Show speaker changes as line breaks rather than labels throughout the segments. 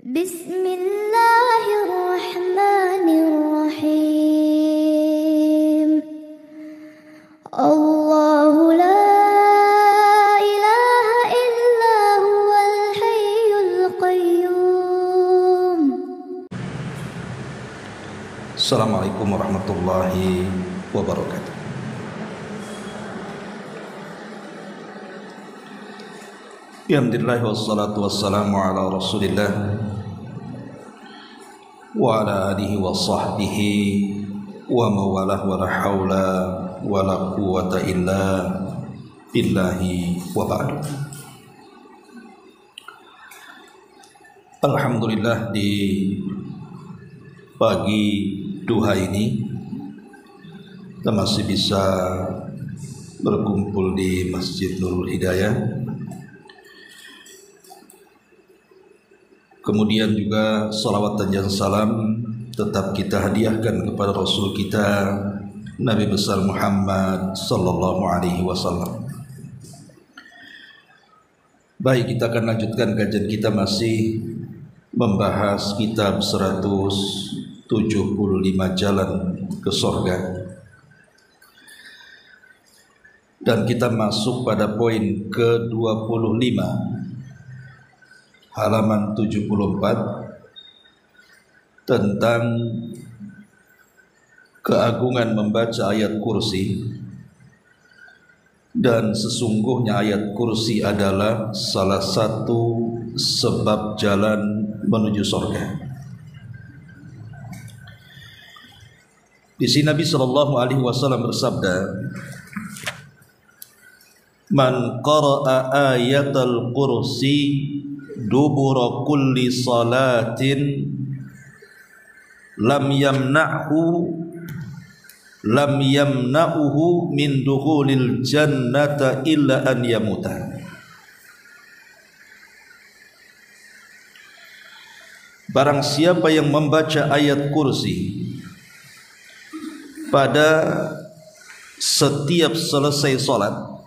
Bismillahirrahmanirrahim. Allahu la ilaha illa huwal hayyul qayyum.
Assalamualaikum warahmatullahi wabarakatuh. Alhamdulillah wassalatu wassalamu ala Rasulillah wa ala alihi wa sahbihi wa mawalah wa la hawla wa la quwwata illa billahi wa ba'd. Alhamdulillah, di pagi duha ini kita masih bisa berkumpul di Masjid Nurul Hidayah. Kemudian juga salawat dan salam tetap kita hadiahkan kepada Rasul kita Nabi besar Muhammad sallallahu alaihi wasallam. Baik, kita akan lanjutkan kajian kita masih membahas kitab 175 jalan ke surga. Dan kita masuk pada poin ke-25, halaman 74, tentang keagungan membaca ayat kursi. Dan sesungguhnya ayat kursi adalah salah satu sebab jalan menuju surga. Di sini Nabi sallallahu alaihi wasallam bersabda, "Man qara'a ayatal kursi dubura kulli salatin lam yamna'uhu min dukhulil jannata illa an yamuta." Barang siapa yang membaca ayat kursi pada setiap selesai salat,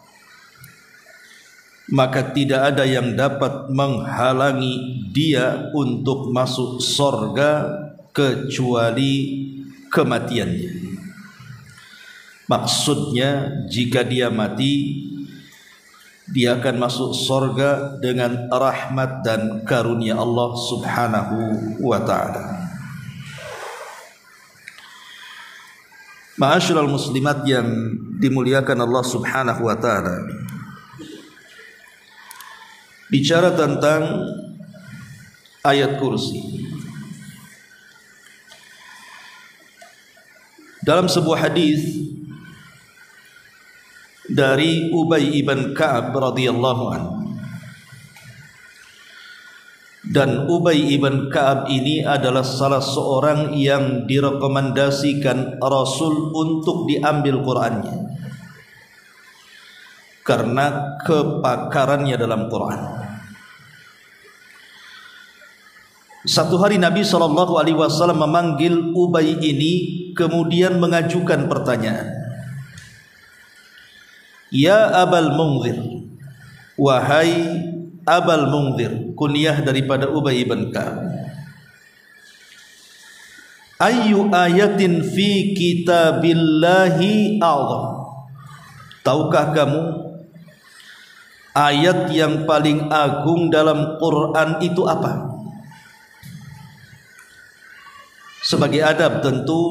maka tidak ada yang dapat menghalangi dia untuk masuk surga kecuali kematiannya. Maksudnya, jika dia mati, dia akan masuk surga dengan rahmat dan karunia Allah subhanahu wa ta'ala. Ma'asyiral muslimat yang dimuliakan Allah subhanahu wa ta'ala, bicara tentang ayat kursi. Dalam sebuah hadis dari Ubay ibn Ka'ab radhiyallahu anhu, dan Ubay ibn Ka'ab ini adalah salah seorang yang direkomendasikan Rasul untuk diambil Qur'annya karena kepakarannya dalam Quran. Satu hari Nabi SAW memanggil Ubay ini, kemudian mengajukan pertanyaan, "Ya Abal Munzir," wahai Abal Munzir, kunyah daripada Ubay ibn Ka'ab, "Ayyu ayatin fi kitabillahi a'zam?" Tahukah kamu ayat yang paling agung dalam Quran itu apa? Sebagai adab tentu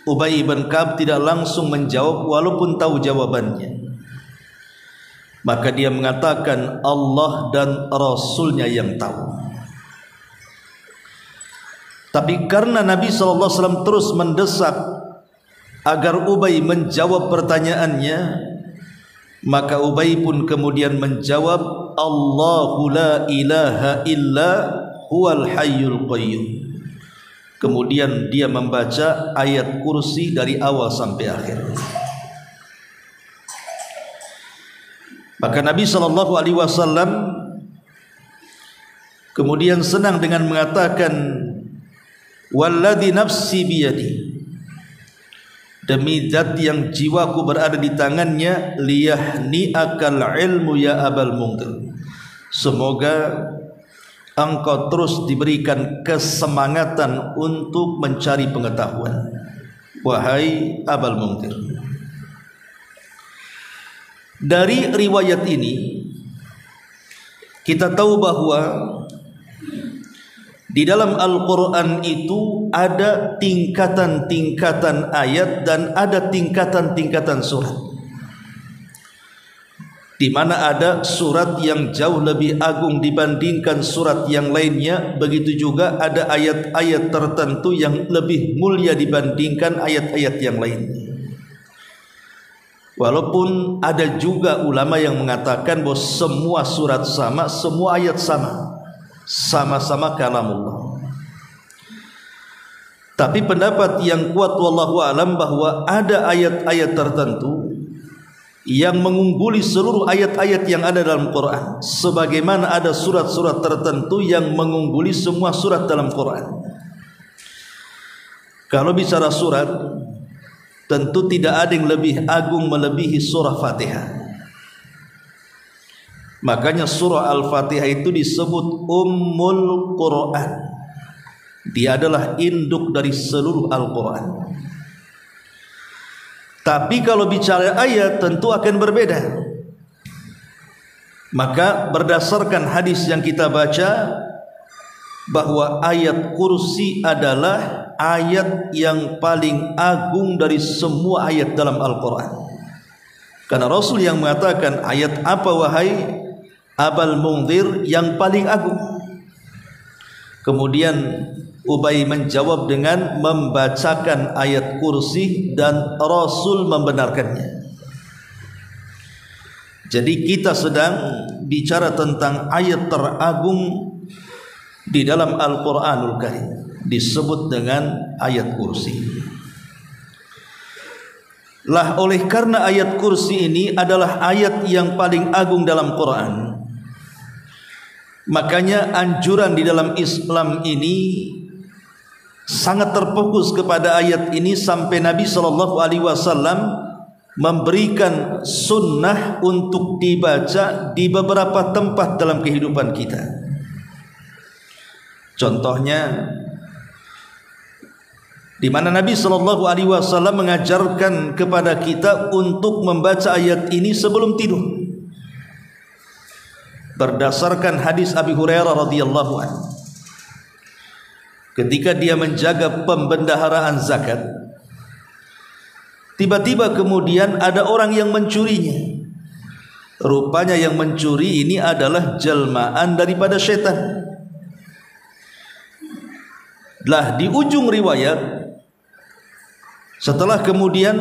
Ubay ibn Ka'ab tidak langsung menjawab walaupun tahu jawabannya. Maka dia mengatakan Allah dan Rasulnya yang tahu. Tapi karena Nabi SAW terus mendesak agar Ubay menjawab pertanyaannya, maka Ubay pun kemudian menjawab, "Allahu la ilaha illa huwal hayyul qayyum." Kemudian dia membaca ayat kursi dari awal sampai akhir. Maka Nabi SAW kemudian senang dengan mengatakan, "Walladzi nafsi biyadi," demi zat yang jiwaku berada di tangannya, "liyahni'akal ilmu ya Abal Munzir." Semoga engkau terus diberikan kesemangatan untuk mencari pengetahuan, wahai Abul Mundhir. Dari riwayat ini kita tahu bahwa di dalam Al-Quran itu ada tingkatan-tingkatan ayat dan ada tingkatan-tingkatan surat, di mana ada surat yang jauh lebih agung dibandingkan surat yang lainnya. Begitu juga ada ayat-ayat tertentu yang lebih mulia dibandingkan ayat-ayat yang lainnya. Walaupun ada juga ulama yang mengatakan bahwa semua surat sama, semua ayat sama, sama-sama kalamullah. Tapi pendapat yang kuat wallahu alam bahwa ada ayat-ayat tertentu yang mengungguli seluruh ayat-ayat yang ada dalam Quran, sebagaimana ada surat-surat tertentu yang mengungguli semua surat dalam Quran. Kalau bicara surat, tentu tidak ada yang lebih agung melebihi surah Fatihah. Makanya surah Al-Fatihah itu disebut Ummul Quran. Dia adalah induk dari seluruh Al-Quran. Tapi kalau bicara ayat tentu akan berbeda. Maka berdasarkan hadis yang kita baca, bahwa ayat kursi adalah ayat yang paling agung dari semua ayat dalam Al-Quran. Karena Rasul yang mengatakan, ayat apa wahai Abul Mundhir yang paling agung? Kemudian Ubay menjawab dengan membacakan ayat kursi dan Rasul membenarkannya. Jadi kita sedang bicara tentang ayat teragung di dalam Al-Quranul Karim, disebut dengan ayat kursi. Lah oleh karena ayat kursi ini adalah ayat yang paling agung dalam Quran, makanya anjuran di dalam Islam ini sangat terfokus kepada ayat ini, sampai Nabi SAW memberikan sunnah untuk dibaca di beberapa tempat dalam kehidupan kita. Contohnya, di mana Nabi SAW mengajarkan kepada kita untuk membaca ayat ini sebelum tidur, berdasarkan hadis Abi Hurairah radhiyallahu anhu. Ketika dia menjaga pembendaharaan zakat, tiba-tiba kemudian ada orang yang mencurinya. Rupanya yang mencuri ini adalah jelmaan daripada syaitan. Lah di ujung riwayat, setelah kemudian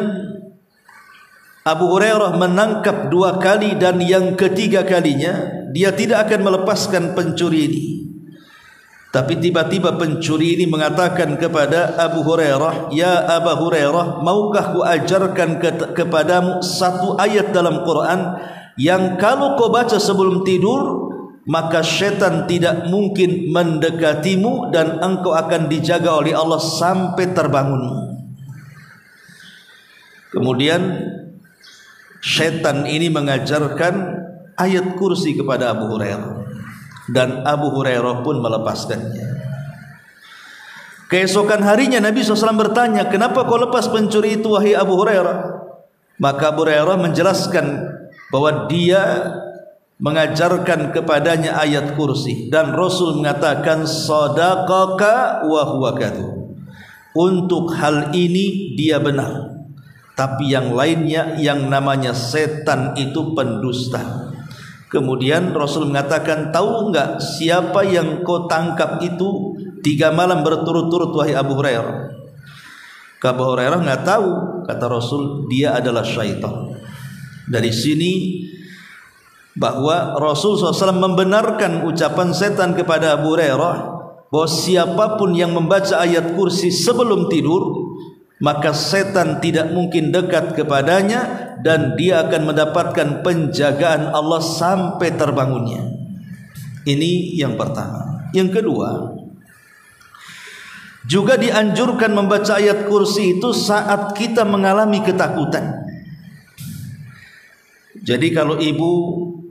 Abu Hurairah menangkap 2 kali dan yang ketiga kalinya dia tidak akan melepaskan pencuri ini. Tapi tiba-tiba pencuri ini mengatakan kepada Abu Hurairah, "Ya Abu Hurairah, maukah ku ajarkan kepadamu satu ayat dalam Quran yang kalau kau baca sebelum tidur, maka syaitan tidak mungkin mendekatimu dan engkau akan dijaga oleh Allah sampai terbangunmu." Kemudian syaitan ini mengajarkan ayat kursi kepada Abu Hurairah, dan Abu Hurairah pun melepaskannya. Keesokan harinya Nabi SAW bertanya, "Kenapa kau lepas pencuri itu wahai Abu Hurairah?" Maka Abu Hurairah menjelaskan bahwa dia mengajarkan kepadanya ayat kursi, dan Rasul mengatakan, "Sadaqaka wa huwa kadzub." Untuk hal ini dia benar, tapi yang lainnya yang namanya setan itu pendusta. Kemudian Rasul mengatakan, "Tahu enggak siapa yang kau tangkap itu 3 malam berturut-turut wahai Abu Hurairah?" Abu Hurairah enggak tahu. Kata Rasul, "Dia adalah syaitan." Dari sini bahwa Rasul SAW membenarkan ucapan setan kepada Abu Hurairah bahwa siapapun yang membaca ayat kursi sebelum tidur, maka setan tidak mungkin dekat kepadanya dan dia akan mendapatkan penjagaan Allah sampai terbangunnya. Ini yang pertama. Yang kedua, juga dianjurkan membaca ayat kursi itu saat kita mengalami ketakutan. Jadi kalau ibu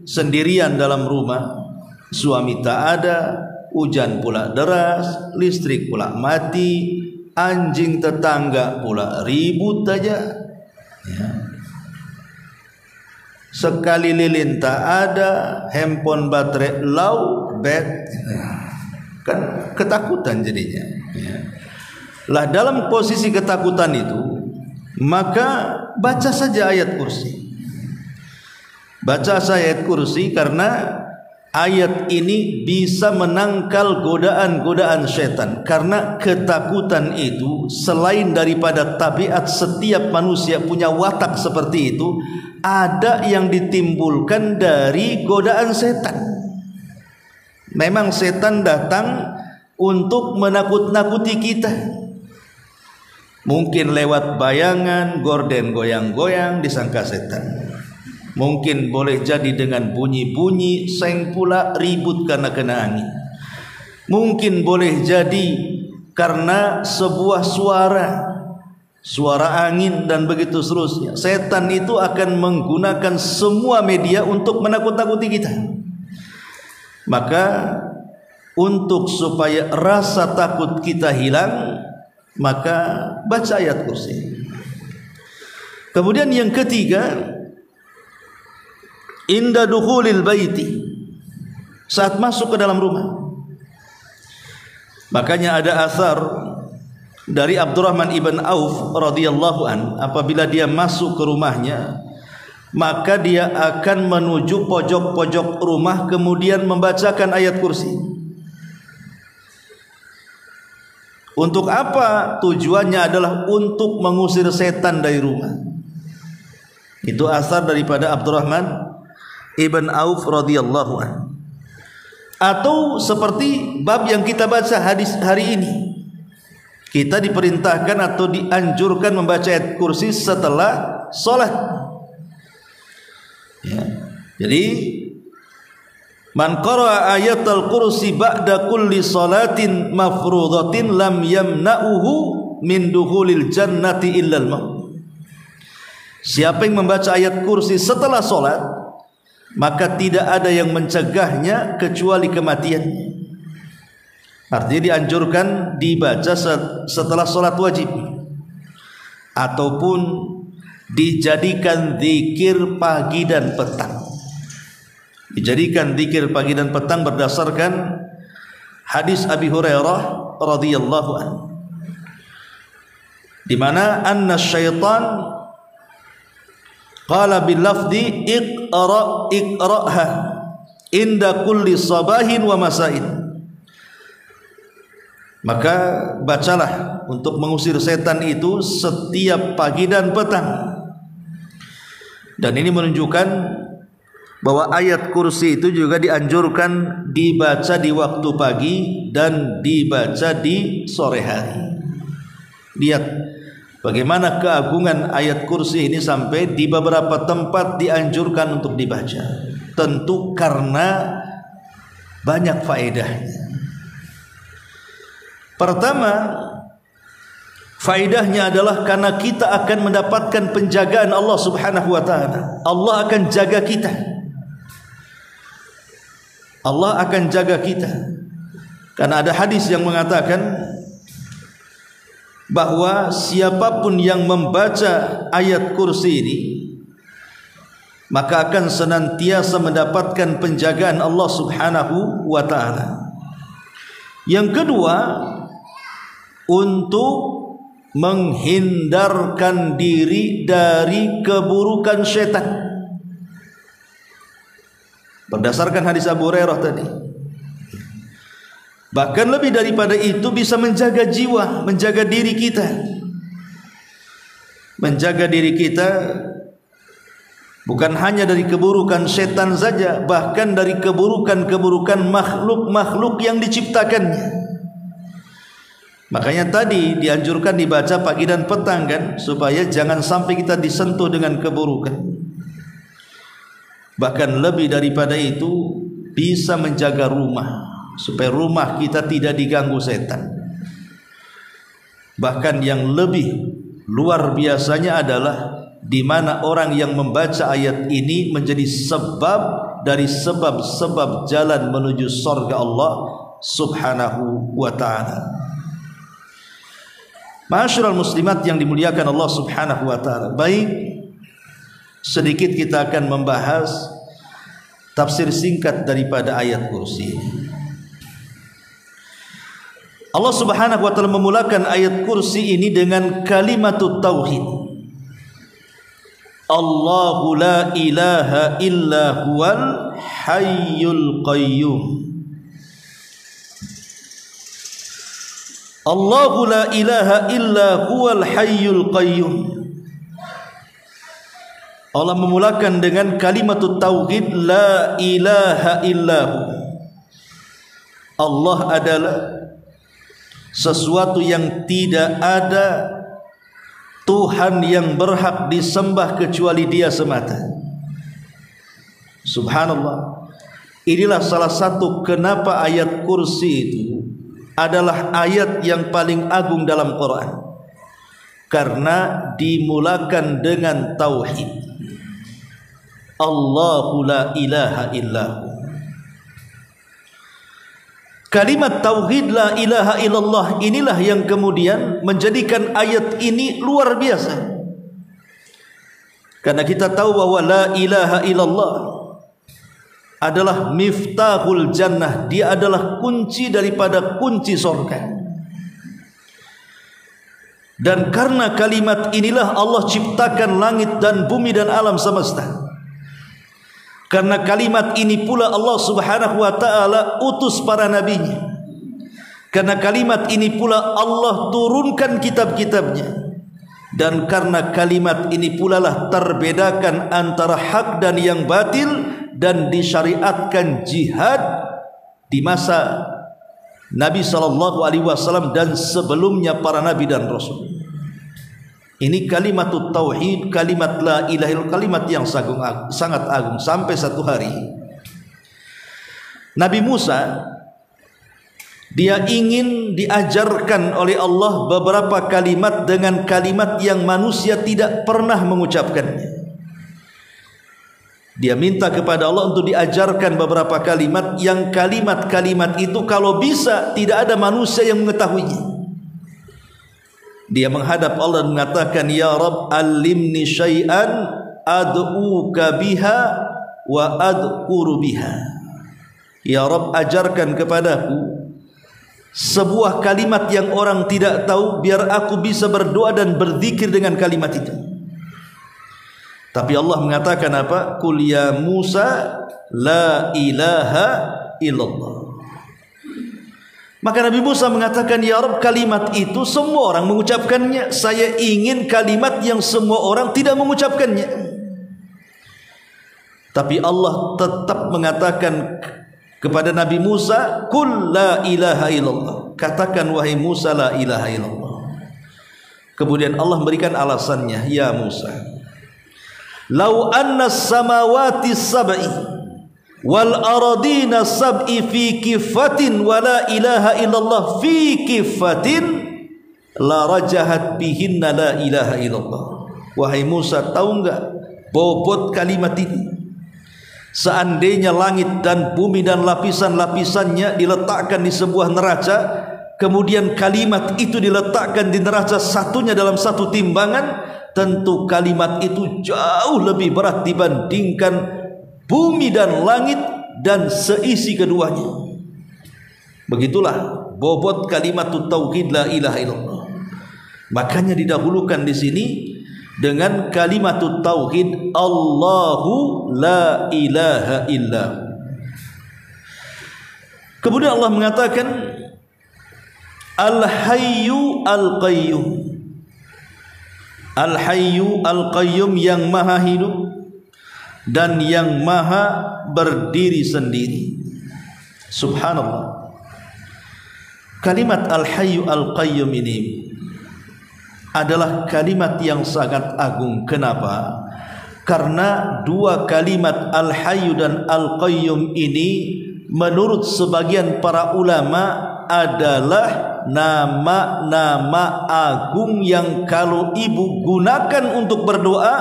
sendirian dalam rumah, suami tak ada, hujan pula deras, listrik pula mati, anjing tetangga pula ribut aja. Ya. Sekali lilin tak ada, handphone baterai low bed, kan ketakutan jadinya. Ya. Lah dalam posisi ketakutan itu, maka baca saja ayat kursi. Baca ayat kursi karena ayat ini bisa menangkal godaan-godaan setan. Karena ketakutan itu selain daripada tabiat setiap manusia punya watak seperti itu, ada yang ditimbulkan dari godaan setan. Memang setan datang untuk menakut-nakuti kita. Mungkin lewat bayangan, gorden goyang-goyang disangka setan. Mungkin boleh jadi dengan bunyi-bunyi, seng pula ribut karena kena angin. Mungkin boleh jadi karena sebuah suara angin dan begitu seterusnya. Setan itu akan menggunakan semua media untuk menakut-nakuti kita. Maka untuk supaya rasa takut kita hilang, maka baca ayat kursi. Kemudian yang ketiga, inda dukhulil baiti, saat masuk ke dalam rumah. Makanya ada asar dari Abdurrahman ibn Auf radhiyallahu an, apabila dia masuk ke rumahnya, maka dia akan menuju pojok-pojok rumah kemudian membacakan ayat kursi. Untuk apa? Tujuannya adalah untuk mengusir setan dari rumah. Itu asar daripada Abdurrahman ibn Auf radhiyallahu an. Atau seperti bab yang kita baca hadis hari ini, kita diperintahkan atau dianjurkan membaca ayat kursi setelah sholat. Ya. Jadi man qara'a ayatal kursi ba'da kulli salatin mafruḍatin lam yamna'uhu min dukhulil jannati illal maut. Siapa yang membaca ayat kursi setelah sholat, maka tidak ada yang mencegahnya kecuali kematian. Artinya dianjurkan dibaca setelah sholat wajib, ataupun dijadikan zikir pagi dan petang. Dijadikan zikir pagi dan petang berdasarkan hadis Abi Hurairah radhiyallahu anhu, di mana anna syaitan qala bil lafzi iqra'ha inda kulli sabahin wa masain. Maka bacalah untuk mengusir setan itu setiap pagi dan petang. Dan ini menunjukkan bahwa ayat kursi itu juga dianjurkan dibaca di waktu pagi dan dibaca di sore hari. Lihat bagaimana keagungan ayat kursi ini sampai di beberapa tempat dianjurkan untuk dibaca. Tentu karena banyak faedahnya. Pertama, faedahnya adalah karena kita akan mendapatkan penjagaan Allah Subhanahu wa taala. Allah akan jaga kita. Allah akan jaga kita. Karena ada hadis yang mengatakan bahwa siapapun yang membaca ayat kursi ini, maka akan senantiasa mendapatkan penjagaan Allah Subhanahu wa taala. Yang kedua, untuk menghindarkan diri dari keburukan syaitan. Berdasarkan hadis Abu Hurairah tadi. Bahkan lebih daripada itu, bisa menjaga jiwa, menjaga diri kita. Menjaga diri kita bukan hanya dari keburukan setan saja, bahkan dari keburukan-keburukan makhluk-makhluk yang diciptakannya. Makanya tadi dianjurkan dibaca pagi dan petang kan, supaya jangan sampai kita disentuh dengan keburukan. Bahkan lebih daripada itu, bisa menjaga rumah, supaya rumah kita tidak diganggu setan. Bahkan yang lebih luar biasanya adalah di mana orang yang membaca ayat ini menjadi sebab dari sebab-sebab jalan menuju surga Allah, Subhanahu wa ta'ala. Ma'asyiral muslimat yang dimuliakan Allah Subhanahu wa ta'ala. Baik, sedikit kita akan membahas tafsir singkat daripada ayat kursi ini. Allah Subhanahu wa ta'ala memulakan ayat kursi ini dengan kalimatut tauhid. Allahu la ilaha illa huwal hayyul qayyum. Allahu la ilaha illa huwal hayyul qayyum. Allah memulakan dengan kalimatut tauhid, la ilaha illahu. Allah adalah sesuatu yang tidak ada Tuhan yang berhak disembah kecuali Dia semata. Subhanallah. Inilah salah satu kenapa ayat kursi itu adalah ayat yang paling agung dalam Quran, karena dimulakan dengan tauhid. Allahu la ilaha illahu. Kalimat tauhid la ilaha illallah inilah yang kemudian menjadikan ayat ini luar biasa. Karena kita tahu bahwa la ilaha illallah adalah miftahul jannah. Dia adalah kunci daripada kunci surga. Dan karena kalimat inilah Allah ciptakan langit dan bumi dan alam semesta. Karena kalimat ini pula Allah Subhanahu wa ta'ala utus para nabinya. Karena kalimat ini pula Allah turunkan kitab-kitabnya. Dan karena kalimat ini pula lah terbedakan antara hak dan yang batil, dan disyariatkan jihad di masa Nabi SAW dan sebelumnya para nabi dan rasul. Ini kalimatut tauhid, kalimat la ilaha illallah, kalimat yang sangat agung. Sampai satu hari Nabi Musa, dia ingin diajarkan oleh Allah beberapa kalimat dengan kalimat yang manusia tidak pernah mengucapkannya. Dia minta kepada Allah untuk diajarkan beberapa kalimat yang kalimat-kalimat itu kalau bisa tidak ada manusia yang mengetahuinya. Dia menghadap Allah dan mengatakan, Ya Rabb, alimni syai'an ad'uka biha wa ad'kuru biha. Ya Rabb, ajarkan kepadaku sebuah kalimat yang orang tidak tahu, biar aku bisa berdoa dan berzikir dengan kalimat itu. Tapi Allah mengatakan apa? Qul ya Musa la ilaha illallah. Maka Nabi Musa mengatakan, Ya Rabb, kalimat itu semua orang mengucapkannya. Saya ingin kalimat yang semua orang tidak mengucapkannya. Tapi Allah tetap mengatakan kepada Nabi Musa, Qul la ilaha illallah. Katakan wahai Musa la ilaha illallah. Kemudian Allah berikan alasannya, Ya Musa, Lau anna samawati sab'i wal aradina sab'i fi kifatin wa la ilaha illallah fi kifatin la rajahat bihinna la ilaha illallah. Wahai Musa, tahu enggak bobot kalimat ini? Seandainya langit dan bumi dan lapisan-lapisannya diletakkan di sebuah neraca, kemudian kalimat itu diletakkan di neraca satunya dalam satu timbangan, tentu kalimat itu jauh lebih berat dibandingkan bumi dan langit dan seisi keduanya. Begitulah bobot kalimat tauhid la ilaha illallah. Makanya didahulukan di sini dengan kalimat tauhid, Allahu la ilaha illahu. Kemudian Allah mengatakan Al-Hayyu Al-Qayyum. Al-Hayyu Al-Qayyum, yang maha hidup dan yang maha berdiri sendiri. Subhanallah. Kalimat Al-Hayyu Al-Qayyum ini adalah kalimat yang sangat agung. Kenapa? Karena dua kalimat Al-Hayyu dan Al-Qayyum ini menurut sebagian para ulama adalah nama-nama agung yang kalau ibu gunakan untuk berdoa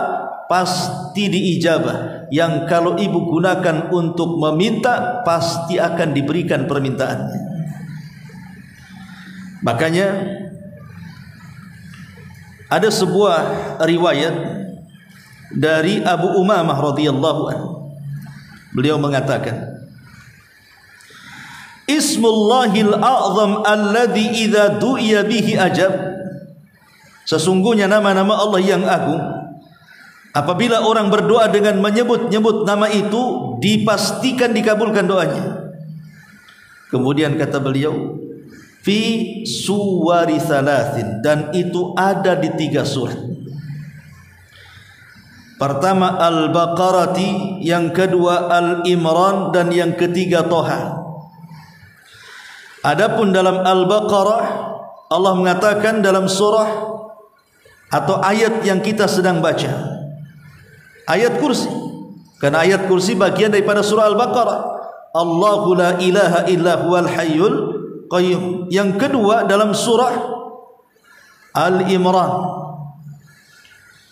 pasti diijabah, yang kalau ibu gunakan untuk meminta pasti akan diberikan permintaannya. Makanya ada sebuah riwayat dari Abu Umamah radhiyallahu anhu. Beliau mengatakan, Ismullahil a'zam alladhi idza du'iya bihi ajab. Sesungguhnya nama-nama Allah yang agung, apabila orang berdoa dengan menyebut-nyebut nama itu, dipastikan dikabulkan doanya. Kemudian kata beliau, fi suwari thalathin, dan itu ada di 3 surat. Pertama Al-Baqarah, yang kedua Al-Imran, dan yang ketiga Toha. Adapun dalam Al-Baqarah, Allah mengatakan dalam surah atau ayat yang kita sedang baca, ayat kursi, karena ayat kursi bagian daripada surah Al-Baqarah. Allahu la ilaha illa huwal hayyul qayyum. Yang kedua dalam surah Al-Imran,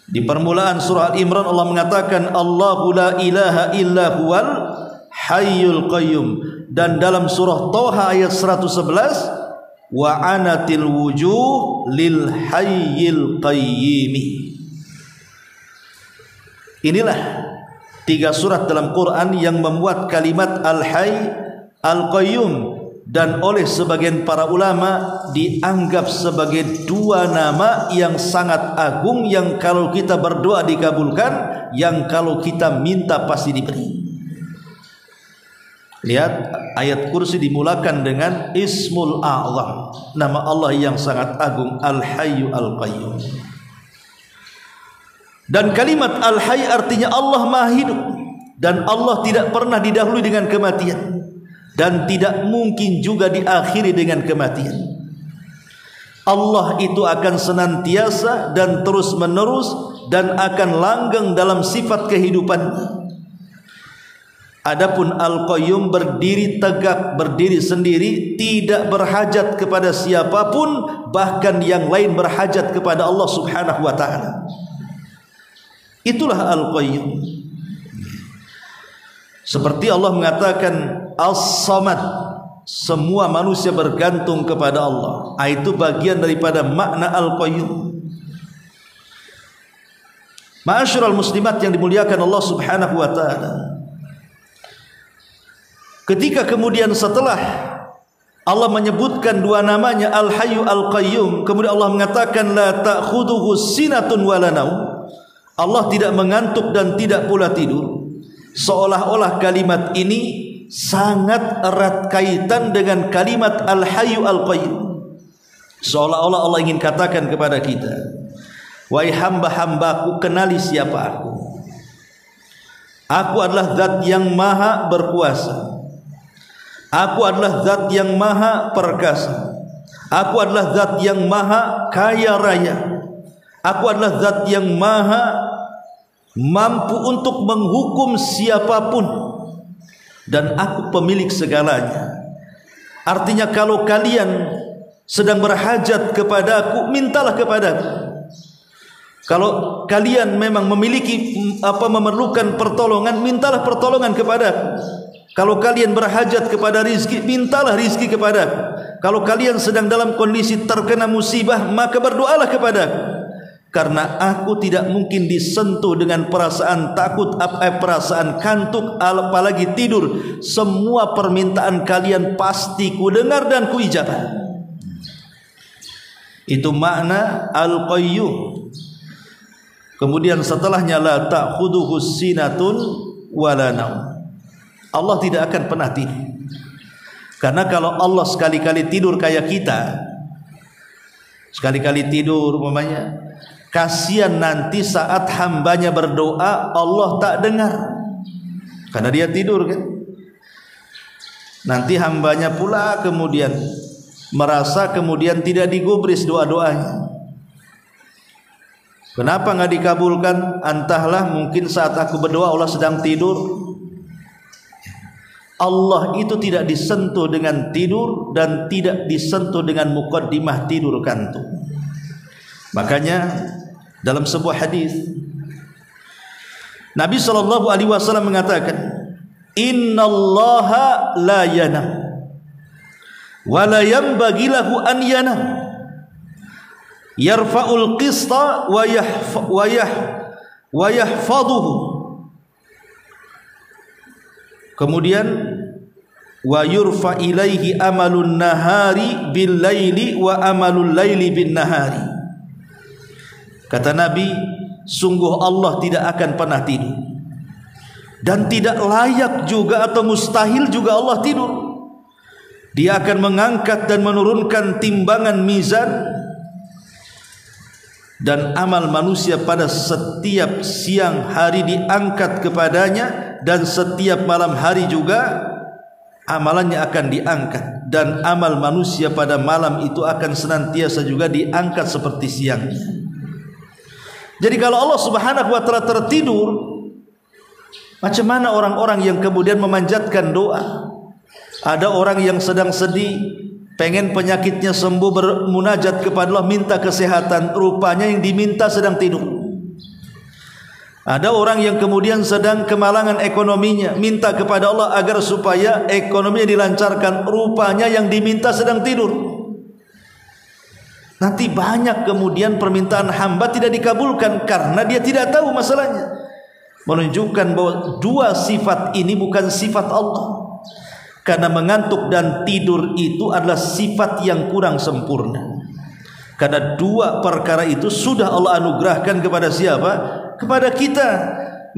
di permulaan surah Al-Imran Allah mengatakan Allahu la ilaha illa huwal hayyul qayyum. Dan dalam surah Toha ayat 111, wa anatil wujuh lil hayyil qayyimi. Inilah 3 surat dalam Quran yang memuat kalimat Al-Hayy Al-Qayyum, dan oleh sebagian para ulama dianggap sebagai 2 nama yang sangat agung, yang kalau kita berdoa dikabulkan, yang kalau kita minta pasti diberi. Lihat, ayat kursi dimulakan dengan Ismul A'zam, nama Allah yang sangat agung, Al-Hayyu Al-Qayyum. Dan kalimat Al-Hayy artinya Allah Maha Hidup, dan Allah tidak pernah didahului dengan kematian, dan tidak mungkin juga diakhiri dengan kematian. Allah itu akan senantiasa dan terus menerus, dan akan langgeng dalam sifat kehidupannya. Adapun Al-Qayyum berdiri tegak, berdiri sendiri, tidak berhajat kepada siapapun, bahkan yang lain berhajat kepada Allah Subhanahu wa taala. Itulah Al-Qayyum. Seperti Allah mengatakan As-Samad, semua manusia bergantung kepada Allah. Itu bagian daripada makna Al-Qayyum. Ma'asyiral muslimat yang dimuliakan Allah Subhanahu wa taala, ketika kemudian setelah Allah menyebutkan 2 namanya Al-Hayyu Al-Qayyum, kemudian Allah mengatakan la ta'khudhuhu sinatun wa la naum. Allah tidak mengantuk dan tidak pula tidur. Seolah-olah kalimat ini sangat erat kaitan dengan kalimat Al-Hayyu Al-Qayyum. Seolah-olah Allah ingin katakan kepada kita, wahai hamba-hambaku, kenali siapa aku. Aku adalah zat yang maha berkuasa. Aku adalah zat yang maha perkasa. Aku adalah zat yang maha kaya raya. Aku adalah zat yang maha mampu untuk menghukum siapapun, dan aku pemilik segalanya. Artinya kalau kalian sedang berhajat kepada aku, mintalah kepada aku. Kalau kalian memang memiliki memerlukan pertolongan, mintalah pertolongan kepada aku. Kalau kalian berhajat kepada rizki, mintalah rizki kepada aku. Kalau kalian sedang dalam kondisi terkena musibah, maka berdoalah kepada aku. Karena aku tidak mungkin disentuh dengan perasaan takut, perasaan kantuk, apalagi tidur. Semua permintaan kalian pasti ku dengar dan ku ijabah. Itu makna Al-Qayyum. Kemudian setelahnya la ta'khudhuhu sinatun wala naum. Allah tidak akan pernah tidur. Karena kalau Allah sekali-kali tidur kayak kita, sekali-kali tidur umpamanya, kasihan nanti saat hambanya berdoa Allah tak dengar, karena dia tidur kan. Nanti hambanya pula kemudian merasa kemudian tidak digubris doa-doanya. Kenapa nggak dikabulkan? Entahlah, mungkin saat aku berdoa Allah sedang tidur. Allah itu tidak disentuh dengan tidur dan tidak disentuh dengan muqaddimah tidur kantuk. Makanya dalam sebuah hadis Nabi SAW mengatakan, innallaha la yanam. wa la yanbaghi lahu an yanam yarfa'ul qista wa yahfaduhu. Kemudian wa yurfa ilaihi amalun nahari bil laili wa amalul laili bin nahari. Kata Nabi, sungguh Allah tidak akan pernah tidur, dan tidak layak juga atau mustahil juga Allah tidur. Dia akan mengangkat dan menurunkan timbangan mizan dan amal manusia pada setiap siang hari diangkat kepadanya, dan setiap malam hari juga amalannya akan diangkat, dan amal manusia pada malam itu akan senantiasa juga diangkat seperti siangnya. Jadi kalau Allah Subhanahu wa taala tertidur, macam mana orang-orang yang kemudian memanjatkan doa? Ada orang yang sedang sedih, pengen penyakitnya sembuh, bermunajat kepada Allah, minta kesehatan, rupanya yang diminta sedang tidur. Ada orang yang kemudian sedang kemalangan ekonominya, minta kepada Allah agar supaya ekonominya dilancarkan, rupanya yang diminta sedang tidur. Nanti banyak kemudian permintaan hamba tidak dikabulkan karena dia tidak tahu masalahnya. Menunjukkan bahwa dua sifat ini bukan sifat Allah. Karena mengantuk dan tidur itu adalah sifat yang kurang sempurna. Karena dua perkara itu sudah Allah anugerahkan kepada siapa? Kepada kita.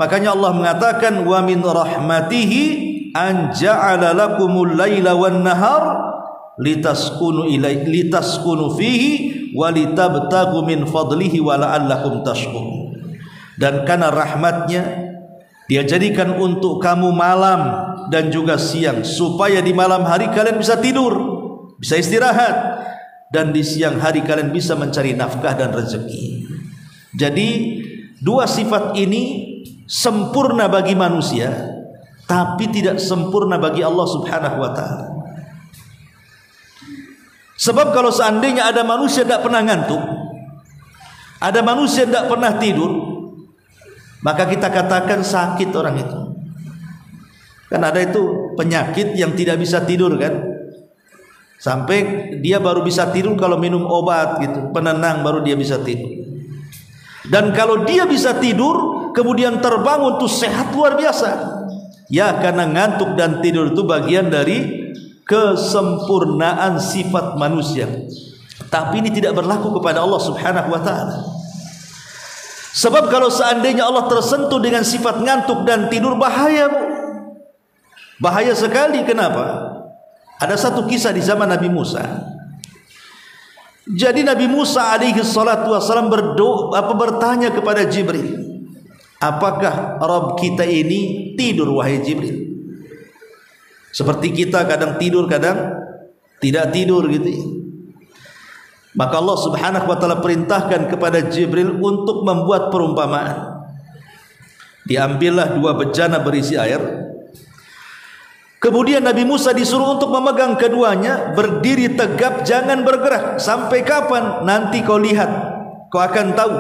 Makanya Allah mengatakan wa min rahmatihi an ja'ala lakumul laila wan nahar litaskunu fihi wa litabtagu min fadlihi wa la'allakum tashkurun. Dan karena rahmatnya Dia jadikan untuk kamu malam dan juga siang, supaya di malam hari kalian bisa tidur, bisa istirahat, dan di siang hari kalian bisa mencari nafkah dan rezeki. Jadi dua sifat ini sempurna bagi manusia, tapi tidak sempurna bagi Allah Subhanahu wa ta'ala. Sebab kalau seandainya ada manusia tidak pernah ngantuk, ada manusia tidak pernah tidur, maka kita katakan sakit orang itu. Kan ada itu penyakit yang tidak bisa tidur kan, sampai dia baru bisa tidur kalau minum obat gitu, penenang, baru dia bisa tidur. Dan kalau dia bisa tidur kemudian terbangun tuh sehat luar biasa. Ya, karena ngantuk dan tidur itu bagian dari kesempurnaan sifat manusia. Tapi ini tidak berlaku kepada Allah Subhanahu wa ta'ala. Sebab kalau seandainya Allah tersentuh dengan sifat ngantuk dan tidur, bahaya, Bu. Bahaya sekali. Kenapa? Ada satu kisah di zaman Nabi Musa. Jadi Nabi Musa alaihi salatu wassalam bertanya kepada Jibril, apakah Rabb kita ini tidur wahai Jibril? Seperti kita kadang tidur kadang tidak tidur gitu ya. Maka Allah Subhanahu wa ta'ala perintahkan kepada Jibril untuk membuat perumpamaan. Diambillah dua bejana berisi air. Kemudian Nabi Musa disuruh untuk memegang keduanya, berdiri tegap, jangan bergerak. Sampai kapan? Nanti kau lihat, kau akan tahu.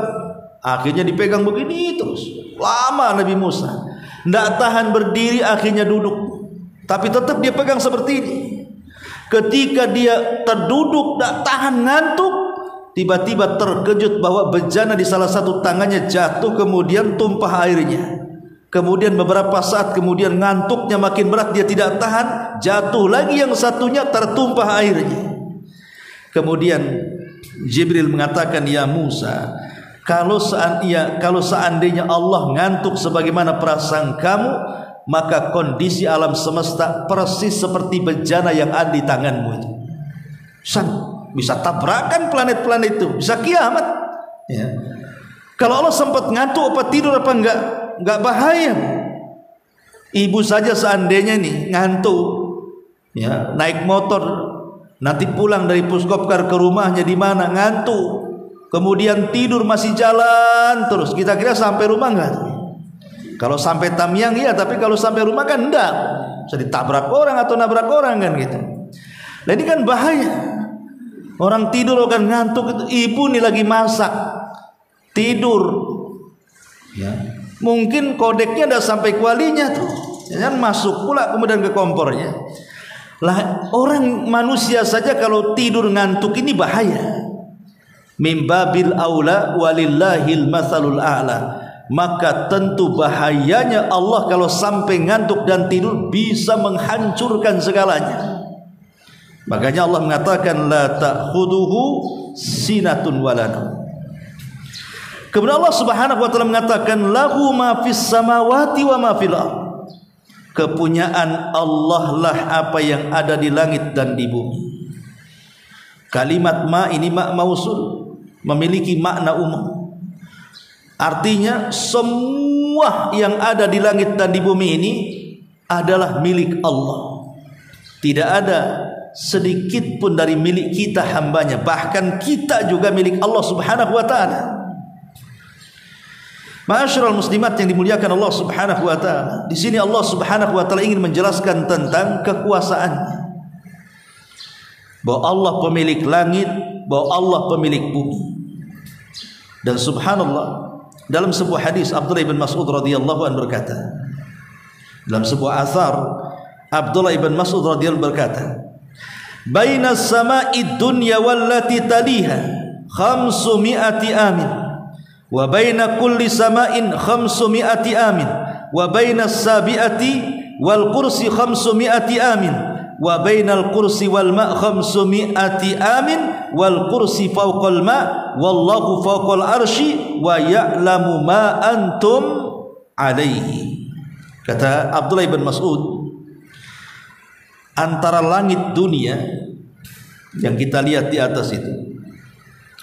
Akhirnya dipegang begini terus. Lama Nabi Musa tidak tahan berdiri, akhirnya duduk. Tapi tetap dia pegang seperti ini. Ketika dia terduduk, tak tahan ngantuk, tiba-tiba terkejut bahwa bejana di salah satu tangannya jatuh, kemudian tumpah airnya. Kemudian beberapa saat kemudian ngantuknya makin berat, dia tidak tahan, jatuh lagi yang satunya, tertumpah airnya. Kemudian Jibril mengatakan, ya Musa, kalau seandainya Allah ngantuk sebagaimana perasaan kamu, maka kondisi alam semesta persis seperti bejana yang ada di tanganmu itu. Bisa tabrakan planet-planet itu, bisa kiamat ya. Kalau Allah sempat ngantuk apa tidur apa enggak bahaya. Ibu saja seandainya nih ngantuk ya, naik motor, nanti pulang dari Puskopkar ke rumahnya di mana ngantuk, kemudian tidur masih jalan terus, kita kira sampai rumah enggak? Kalau sampai Tamyang ya, tapi kalau sampai rumah kan enggak, bisa ditabrak orang atau nabrak orang kan gitu. Nah ini kan bahaya. Orang tidur akan ngantuk itu, ibu nih lagi masak, tidur ya. Mungkin kodeknya udah sampai kualinya tuh, jangan masuk pula kemudian ke kompornya. Lah orang manusia saja kalau tidur ngantuk ini bahaya. Mimbabil aula walillahil matsalul a'la. Maka tentu bahayanya Allah kalau sampai ngantuk dan tidur bisa menghancurkan segalanya. Makanya Allah mengatakan la ta'khuduhu sinatun wala naum. Kemudian Allah Subhanahu wa taala mengatakan lahu ma fis samawati wa ma fil ardh. Kepunyaan Allah lah apa yang ada di langit dan di bumi. Kalimat ma ini ma mausul, memiliki makna umum. Artinya semua yang ada di langit dan di bumi ini adalah milik Allah. Tidak ada sedikit pun dari milik kita hambanya. Bahkan kita juga milik Allah Subhanahu wa ta'ala. Ma'asyiral muslimat yang dimuliakan Allah Subhanahu wa ta'ala. Di sini Allah Subhanahu wa ta'ala ingin menjelaskan tentang kekuasaannya. Bahwa Allah pemilik langit, bahwa Allah pemilik bumi. Dan subhanallah, dalam sebuah hadis Abdullah ibn Mas'ud radhiyallahu anhu berkata, dalam sebuah athar Abdullah ibn Mas'ud radhiyallahu berkata, "Bainas sama'i dunya wallati taliha 500 amin, wa baina kulli sama'in 500 amin, wa bainas sabi'ati wal kursi 500 amin, wa bainal kursi wal ma' 500 amin, wal kursi fawqal ma' wallahu fawqal arsy wa ya'lamu ma antum alaihi." Kata Abdullah ibn Mas'ud, antara langit dunia yang kita lihat di atas itu,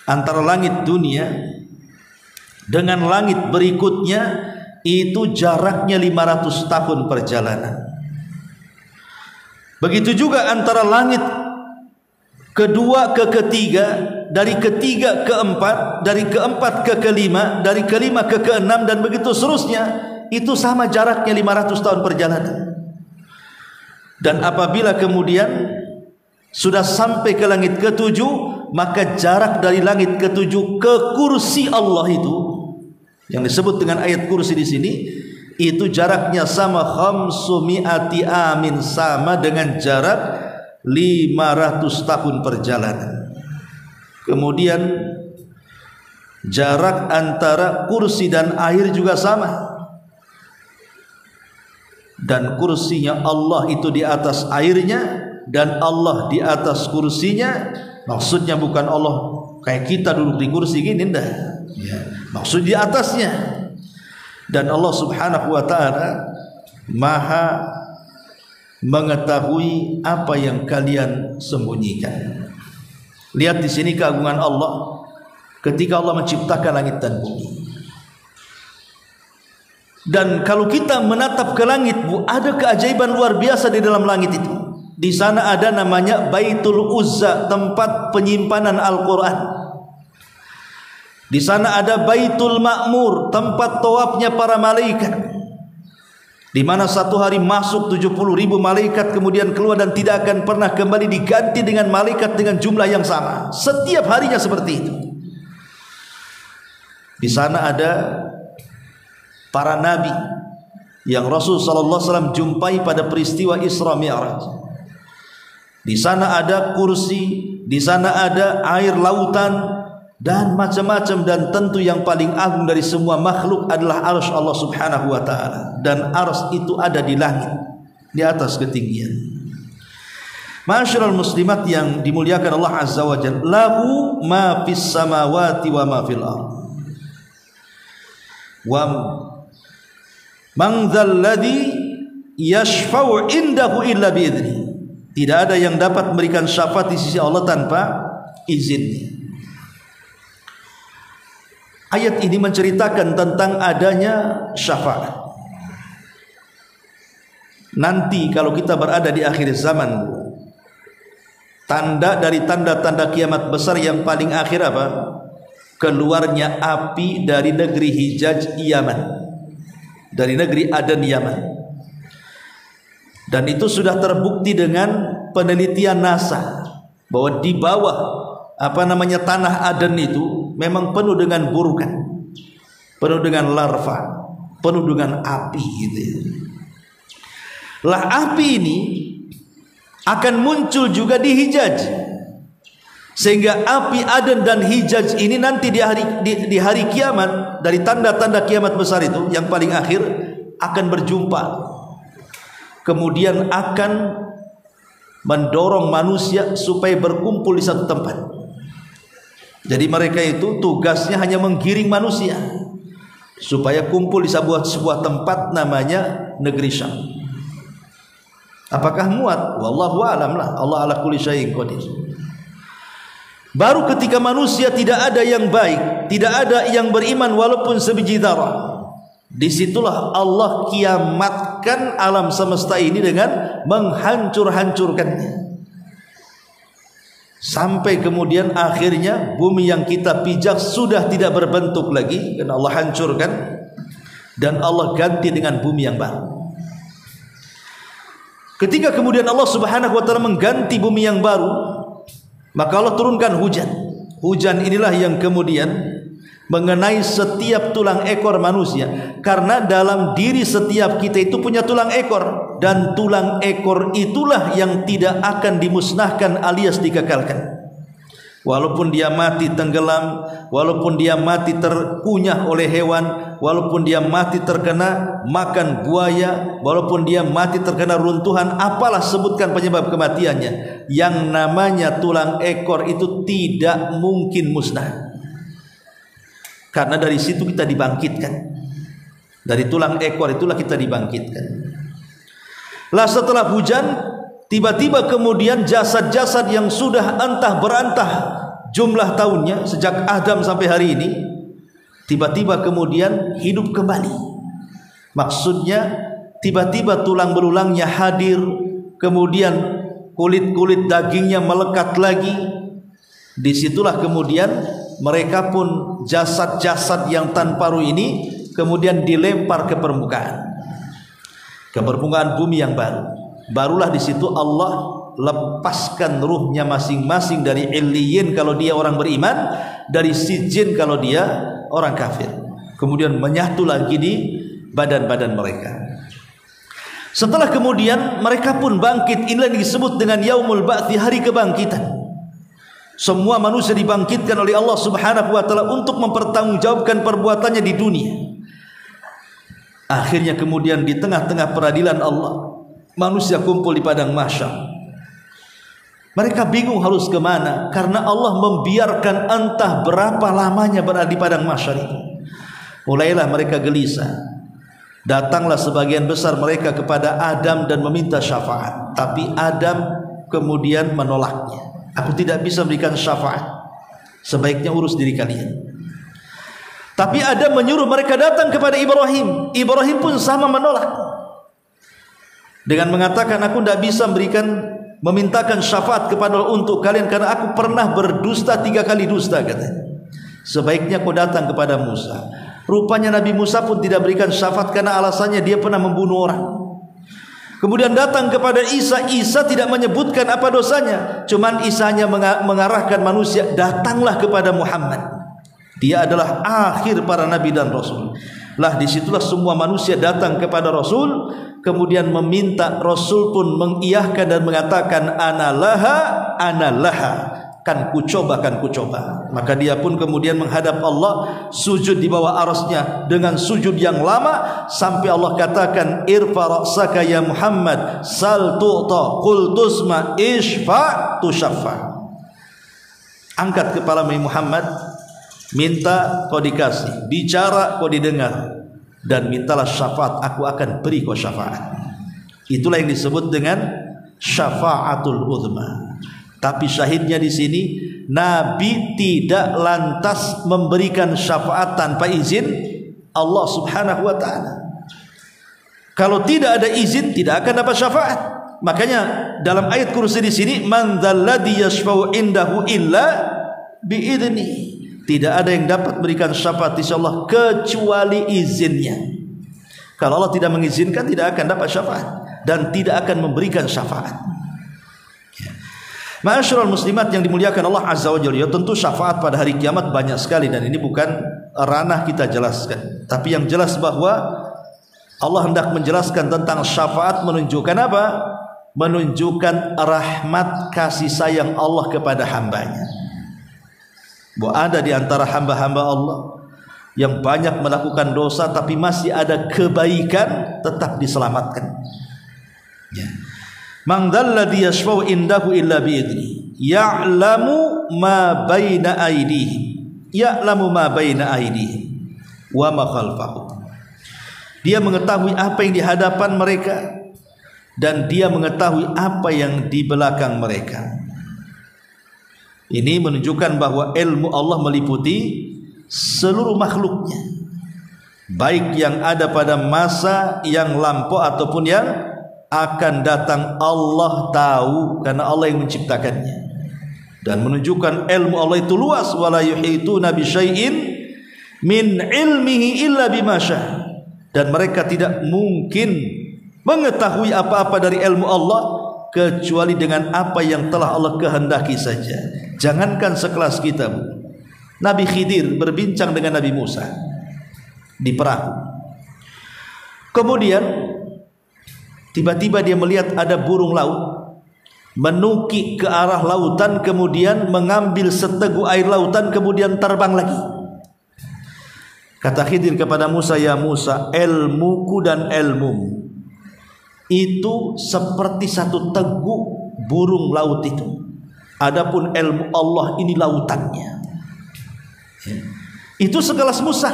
antara langit dunia dengan langit berikutnya itu jaraknya 500 tahun perjalanan. Begitu juga antara langit kedua ke ketiga, dari ketiga ke empat, dari keempat ke kelima, dari kelima ke keenam, dan begitu seterusnya. Itu sama jaraknya 500 tahun perjalanan. Dan apabila kemudian sudah sampai ke langit ketujuh, maka jarak dari langit ketujuh ke kursi Allah itu, yang disebut dengan ayat kursi di sini, itu jaraknya sama 500 amin, sama dengan jarak 500 tahun perjalanan. Kemudian jarak antara kursi dan air juga sama. Dan kursinya Allah itu di atas airnya, dan Allah di atas kursinya. Maksudnya bukan Allah kayak kita duduk di kursi gini, enggak. Maksud di atasnya. Dan Allah Subhanahu wa ta'ala Maha mengetahui apa yang kalian sembunyikan. Lihat di sini keagungan Allah ketika Allah menciptakan langit dan bumi. Dan kalau kita menatap ke langit, Bu, ada keajaiban luar biasa di dalam langit itu. Di sana ada namanya Baitul Uzza, tempat penyimpanan Al-Quran. Di sana ada Baitul Ma'mur, tempat tawafnya para malaikat, di mana satu hari masuk 70.000 malaikat, kemudian keluar dan tidak akan pernah kembali, diganti dengan malaikat dengan jumlah yang sama. Setiap harinya seperti itu. Di sana ada para nabi yang Rasul sallallahu alaihi wasallam jumpai pada peristiwa Isra Mi'raj. Di sana ada kursi, di sana ada air lautan dan macam-macam, dan tentu yang paling agung dari semua makhluk adalah arsy Allah Subhanahu wa taala, dan arsy itu ada di langit, di atas ketinggian. Ma'asyiral muslimat yang dimuliakan Allah Azza wa Jalla, lahu ma fis samawati wa ma fil ardh. Wa man dzalladzi yashfa'u indahu illa bi'idznih. Tidak ada yang dapat memberikan syafaat di sisi Allah tanpa izinnya. Ayat ini menceritakan tentang adanya syafaat. Nanti kalau kita berada di akhir zaman, tanda dari tanda-tanda kiamat besar yang paling akhir apa? Keluarnya api dari negeri Hijaz Yaman, dari negeri Aden Yaman. Dan itu sudah terbukti dengan penelitian NASA bahwa di bawah tanah Aden itu memang penuh dengan burukan, penuh dengan larva, penuh dengan api gitu. Lah api ini akan muncul juga di Hijaz, sehingga api Aden dan Hijaz ini nanti di hari kiamat, dari tanda-tanda kiamat besar itu yang paling akhir, akan berjumpa, kemudian akan mendorong manusia supaya berkumpul di satu tempat. Jadi mereka itu tugasnya hanya menggiring manusia supaya kumpul di sebuah tempat namanya negeri Syam. Apakah muat? Wallahu a'lam lah. Allah ala kulli syai'in qadir. Baru ketika manusia tidak ada yang baik, tidak ada yang beriman walaupun sebiji zarah, disitulah Allah kiamatkan alam semesta ini dengan menghancur-hancurkannya. Sampai kemudian akhirnya bumi yang kita pijak sudah tidak berbentuk lagi, dan Allah hancurkan, dan Allah ganti dengan bumi yang baru. Ketika kemudian Allah Subhanahu wa taala mengganti bumi yang baru, maka Allah turunkan hujan. Hujan inilah yang kemudian mengenai setiap tulang ekor manusia, karena dalam diri setiap kita itu punya tulang ekor, dan tulang ekor itulah yang tidak akan dimusnahkan alias dikekalkan. Walaupun dia mati tenggelam, walaupun dia mati terkunyah oleh hewan, walaupun dia mati terkena makan buaya, walaupun dia mati terkena runtuhan, apalah sebutkan penyebab kematiannya, yang namanya tulang ekor itu tidak mungkin musnah. Karena dari situ kita dibangkitkan. Dari tulang ekor itulah kita dibangkitkan. Lah setelah hujan, tiba-tiba kemudian jasad-jasad yang sudah entah berantah jumlah tahunnya sejak Adam sampai hari ini, tiba-tiba kemudian hidup kembali. Maksudnya tiba-tiba tulang belulangnya hadir, kemudian kulit-kulit dagingnya melekat lagi. Disitulah kemudian mereka pun, jasad-jasad yang tanpa ruh ini kemudian dilempar ke permukaan bumi yang baru. Barulah di situ Allah lepaskan ruhnya masing-masing dari illiyin kalau dia orang beriman, dari sijin kalau dia orang kafir. Kemudian menyatu lagi di badan-badan mereka. Setelah kemudian mereka pun bangkit. Inilah yang disebut dengan yaumul ba'thi, hari kebangkitan. Semua manusia dibangkitkan oleh Allah Subhanahu wa taala untuk mempertanggungjawabkan perbuatannya di dunia. Akhirnya kemudian di tengah-tengah peradilan Allah, manusia kumpul di padang mahsyar. Mereka bingung harus kemana, karena Allah membiarkan entah berapa lamanya berada di padang mahsyar itu. Mulailah mereka gelisah. Datanglah sebagian besar mereka kepada Adam dan meminta syafaat. Tapi Adam kemudian menolaknya. Aku tidak bisa berikan syafaat, sebaiknya urus diri kalian. Tapi Adam menyuruh mereka datang kepada Ibrahim. Ibrahim pun sama menolak, dengan mengatakan, aku tidak bisa memintakan syafaat kepada Allah untuk kalian, karena aku pernah berdusta 3 kali dusta, katanya. Sebaiknya kau datang kepada Musa. Rupanya Nabi Musa pun tidak berikan syafaat karena alasannya dia pernah membunuh orang. Kemudian datang kepada Isa. Isa tidak menyebutkan apa dosanya, cuman Isa hanya mengarahkan manusia, datanglah kepada Muhammad. Dia adalah akhir para nabi dan rasul. Lah disitulah semua manusia datang kepada Rasul, kemudian meminta. Rasul pun mengiyahkan dan mengatakan, Analaha, kan ku coba. Maka dia pun kemudian menghadap Allah, sujud di bawah arasnya dengan sujud yang lama, sampai Allah katakan, Irfa ra'saka ya Muhammad, sal tu'ta, qul tusma, ishfa tushaffa. Angkat kepala Muhammad, minta kau dikasih, bicara kau didengar, dan mintalah syafaat, aku akan beri kau syafaat. Itulah yang disebut dengan syafaatul uzma. Tapi syahidnya di sini, Nabi tidak lantas memberikan syafaat tanpa izin Allah Subhanahu wa taala. Kalau tidak ada izin, tidak akan dapat syafaat. Makanya dalam ayat kursi di sini, man dzalladzi yashfa'u indahu illa biidzni. Tidak ada yang dapat berikan syafaat insyaallah kecuali izinnya. Kalau Allah tidak mengizinkan, tidak akan dapat syafaat dan tidak akan memberikan syafaat. Ma'asyiral muslimat yang dimuliakan Allah Azza wa Jalla, tentu syafaat pada hari kiamat banyak sekali, dan ini bukan ranah kita jelaskan. Tapi yang jelas bahwa Allah hendak menjelaskan tentang syafaat, menunjukkan apa? menunjukkan rahmat kasih sayang Allah kepada hambanya. Bahwa ada di antara hamba-hamba Allah yang banyak melakukan dosa tapi masih ada kebaikan, tetap diselamatkan. Ya. Man dzalladzi yashfa'u indahu illa bi'idzni ya'lamu ma baina aydihim wa ma khalfahum. Dia mengetahui apa yang di hadapan mereka dan dia mengetahui apa yang di belakang mereka. Ini menunjukkan bahwa ilmu Allah meliputi seluruh makhluknya, baik yang ada pada masa yang lampau ataupun yang akan datang. Allah tahu karena Allah yang menciptakannya, dan menunjukkan ilmu Allah itu luas. Wala yuhituna bi syai'in min ilmihi illa bima syaa. Dan mereka tidak mungkin mengetahui apa-apa dari ilmu Allah kecuali dengan apa yang telah Allah kehendaki saja. Jangankan sekelas kita, Bu. Nabi Khidir berbincang dengan Nabi Musa di perahu. Kemudian tiba-tiba dia melihat ada burung laut menukik ke arah lautan, kemudian mengambil seteguk air lautan, kemudian terbang lagi. Kata Khidir kepada Musa, ya Musa, ilmuku dan ilmumu itu seperti satu teguk burung laut itu. Adapun ilmu Allah ini lautannya. Itu sekelas Musa.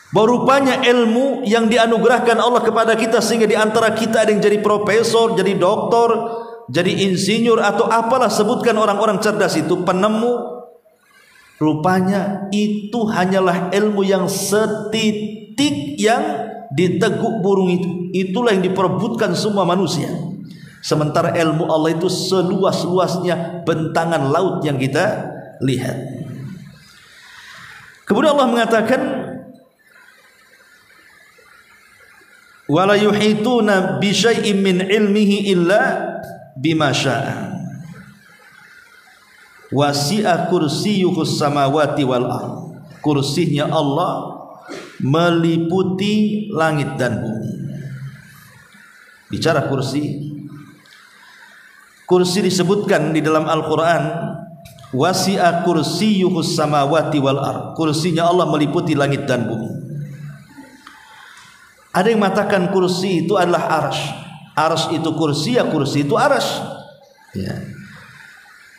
Bahwa rupanya ilmu yang dianugerahkan Allah kepada kita, sehingga di antara kita ada yang jadi profesor, jadi doktor, jadi insinyur atau apalah sebutkan orang-orang cerdas itu, penemu. Rupanya itu hanyalah ilmu yang setitik yang di teguk burung itu. Itulah yang diperebutkan semua manusia. Sementara ilmu Allah itu seluas-luasnya bentangan laut yang kita lihat. Kemudian Allah mengatakan, wala yuhituna bi syai'in min ilmihi illa bima syaa. Wasi'a kursiyyuhus samawati wal ardh. Kursinya Allah meliputi langit dan bumi. Bicara kursi, kursi disebutkan di dalam Al-Quran, wasi'a kursiyyuhus samawati wal ardh. Kursinya Allah meliputi langit dan bumi. Ada yang mengatakan kursi itu adalah arsy. Arsy itu kursi, ya kursi itu arsy. Ya.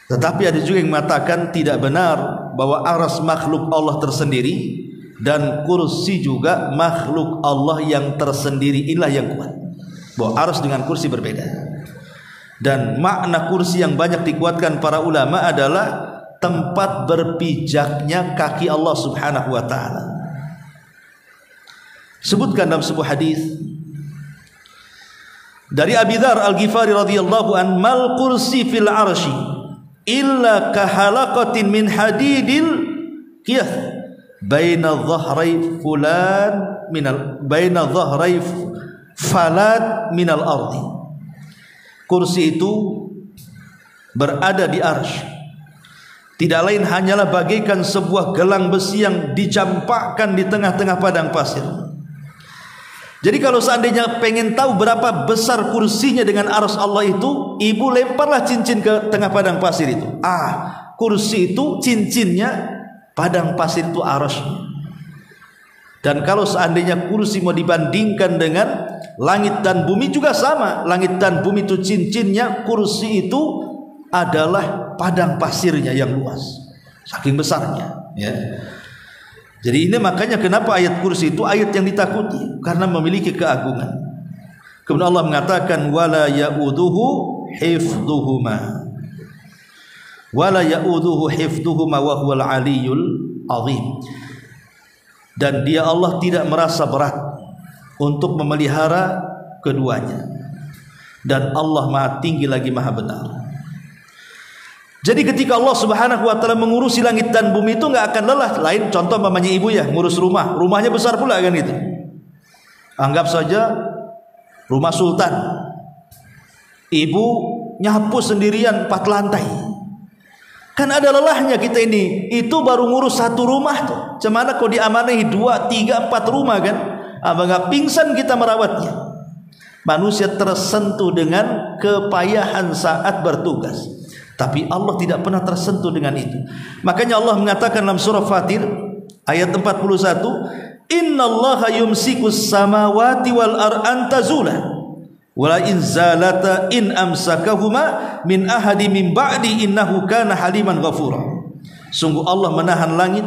Tetapi ada juga yang mengatakan tidak benar, bahwa arsy makhluk Allah tersendiri dan kursi juga makhluk Allah yang tersendiri. Inilah yang kuat, bahwa arsy dengan kursi berbeda. Dan makna kursi yang banyak dikuatkan para ulama adalah tempat berpijaknya kaki Allah Subhanahu wa ta'ala. Sebutkan dalam sebuah hadis dari Abi Dzar Al-Ghifari radhiyallahu an, mal kursi fil arsy illa kahalaqatin min hadidil qiyas baina dhahrai falat minal ardi. Kursi itu berada di arsy, tidak lain hanyalah bagaikan sebuah gelang besi yang dicampakkan di tengah-tengah padang pasir. Jadi kalau seandainya pengen tahu berapa besar kursinya dengan arsy Allah itu, ibu lemparlah cincin ke tengah padang pasir itu. Kursi itu cincinnya, padang pasir itu arsy. Dan kalau seandainya kursi mau dibandingkan dengan langit dan bumi juga sama. Langit dan bumi itu cincinnya, kursi itu adalah padang pasirnya yang luas, saking besarnya, ya. Jadi ini makanya kenapa ayat kursi itu ayat yang ditakuti, karena memiliki keagungan. Kemudian Allah mengatakan wala ya'uduhu hifdhuhuma wa huwal aliyyul azim. Dan dia Allah tidak merasa berat untuk memelihara keduanya, dan Allah Maha tinggi lagi Maha benar. Jadi ketika Allah Subhanahu wa ta'ala mengurusi langit dan bumi itu nggak akan lelah. Lain contoh mamanya ibu ya, ngurus rumah, rumahnya besar pula kan gitu. Anggap saja rumah sultan, ibu nyapu sendirian 4 lantai, kan ada lelahnya kita ini. Itu baru ngurus satu rumah tuh, cemana kok diamanahi 2, 3, 4 rumah kan. Nggak pingsan kita merawatnya. Manusia tersentuh dengan kepayahan saat bertugas, tapi Allah tidak pernah tersentuh dengan itu. Makanya Allah mengatakan dalam surah Fatir ayat 41, innallaha yumsikus samawati wal an tazula wala in zalata in amsakahuma min ahadi min ba'di innahu kana haliman ghafura. Sungguh Allah menahan langit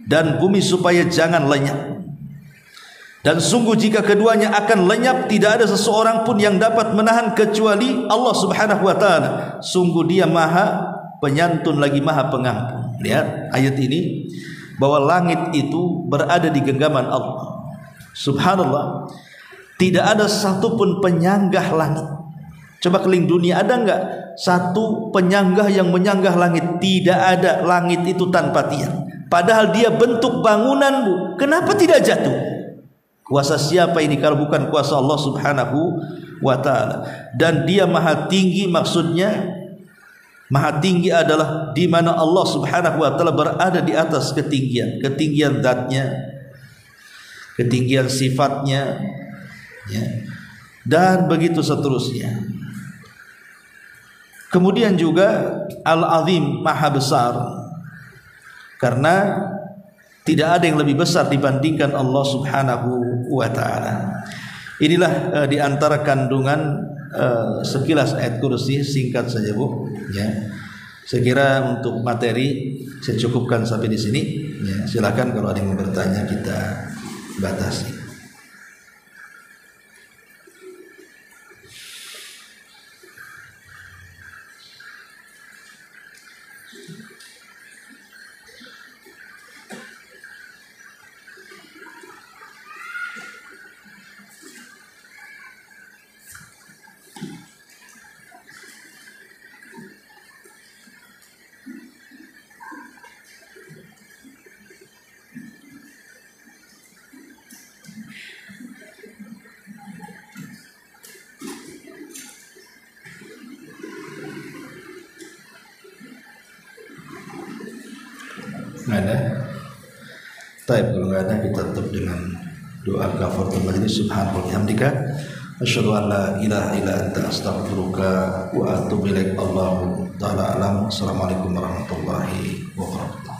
dan bumi supaya jangan lenyap. Dan sungguh jika keduanya akan lenyap, tidak ada seseorang pun yang dapat menahan kecuali Allah Subhanahu wa taala. Sungguh Dia Maha Penyantun lagi Maha Pengampun. Lihat ayat ini, bahwa langit itu berada di genggaman Allah. Subhanallah, tidak ada satupun penyanggah langit. Coba keliling dunia, ada enggak satu penyanggah yang menyanggah langit? Tidak ada. Langit itu tanpa tiang. Padahal dia bentuk bangunan, Bu. Kenapa tidak jatuh? Kuasa siapa ini kalau bukan kuasa Allah Subhanahu wa taala? Dan Dia Maha Tinggi, maksudnya Maha Tinggi adalah di mana Allah Subhanahu wa taala berada di atas ketinggian zatnya, ketinggian sifatnya, ya. Dan begitu seterusnya. Kemudian juga Al-Azim, Maha Besar, karena tidak ada yang lebih besar dibandingkan Allah Subhanahu wa taala. Inilah di antara kandungan sekilas ayat kursi, singkat saja, Bu, ya. Saya kira untuk materi saya cukupkan sampai di sini, ya. Silakan kalau ada yang mau bertanya, kita batasi. Nggak ada. Taib, kalau nggak ada kita tutup dengan doa kafaratul majlis. Subhanallah hamdika asyhadu an la ilaha illa anta astaghfiruka wa atubu ilaik. Allahu ta'ala alam. Assalamualaikum warahmatullahi wabarakatuh.